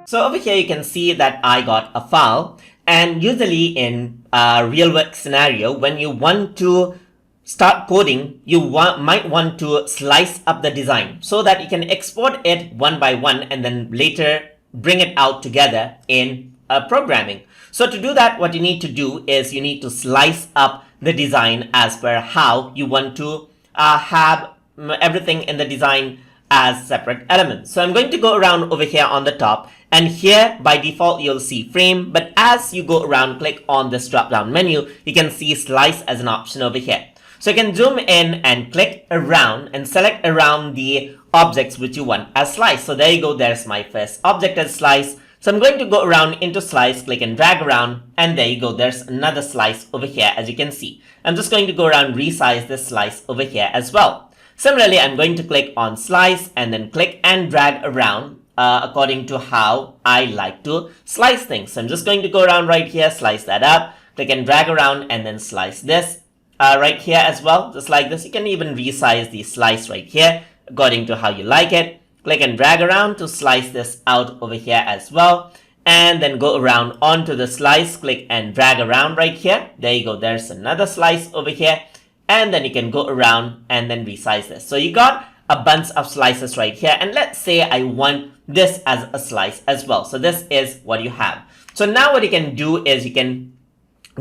So over here, you can see that I got a file, and usually in a real work scenario, when you want to start coding, you might want to slice up the design so that you can export it one by one and then later bring it out together in programming. So to do that, what you need to do is you need to slice up the design as per how you want to have everything in the design as separate elements. So I'm going to go around over here on the top, and here by default you'll see frame, but as you go around, click on this drop down menu, you can see slice as an option over here. So you can zoom in and click around and select around the objects which you want as slice. So there you go, there's my first object as slice. So I'm going to go around into slice, click and drag around, and there you go, there's another slice over here as you can see. I'm just going to go around, resize this slice over here as well. Similarly, I'm going to click on slice and then click and drag around according to how I like to slice things. So I'm just going to go around right here, slice that up, click and drag around, and then slice this right here as well, just like this. You can even resize the slice right here according to how you like it. Click and drag around to slice this out over here as well, and then go around onto the slice, click and drag around right here. There you go, there's another slice over here, and then you can go around and then resize this. So you got a bunch of slices right here, and let's say I want this as a slice as well. So this is what you have. So now what you can do is you can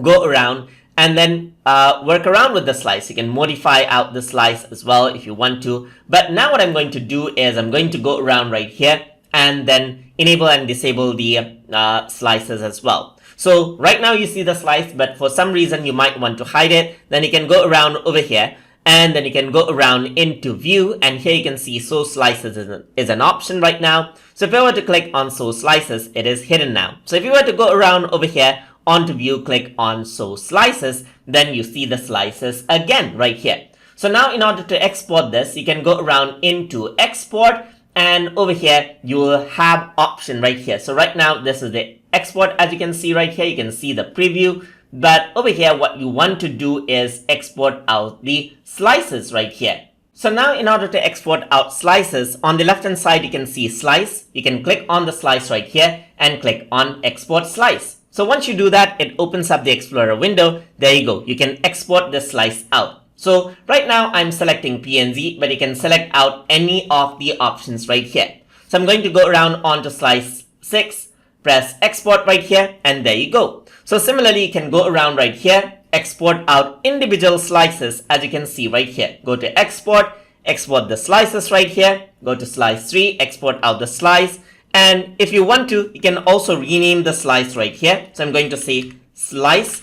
go around and then work around with the slice. You can modify out the slice as well if you want to. But now what I'm going to do is I'm going to go around right here and then enable and disable the slices as well. So right now you see the slice, but for some reason you might want to hide it. Then you can go around over here, and then you can go around into view, and here you can see show slices is an option right now. So if I were to click on show slices, it is hidden now. So if you were to go around over here onto view, click on show slices, then you see the slices again right here. So now in order to export this, you can go around into export, and over here you will have option right here. So right now this is the export. As you can see right here, you can see the preview, but over here what you want to do is export out the slices right here. So now in order to export out slices, on the left hand side you can see slice. You can click on the slice right here and click on export slice. So once you do that, it opens up the Explorer window. There you go. You can export the slice out. So right now I'm selecting PNG, but you can select out any of the options right here. So I'm going to go around onto slice 6, press export right here, and there you go. So similarly, you can go around right here, export out individual slices as you can see right here. Go to export, export the slices right here, go to slice 3, export out the slice. And if you want to, you can also rename the slice right here. So I'm going to say slice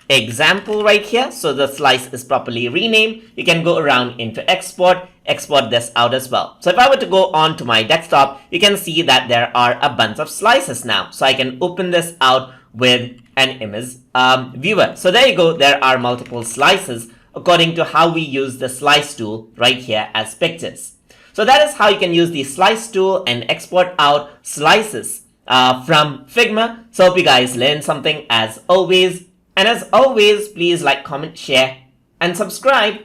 example right here. So the slice is properly renamed. You can go around into export, export this out as well. So if I were to go on to my desktop, you can see that there are a bunch of slices now. So I can open this out with an image viewer. So there you go. There are multiple slices according to how we use the slice tool right here as pictures. So that is how you can use the slice tool and export out slices from Figma. So hope you guys learned something as always. And as always, please like, comment, share, and subscribe.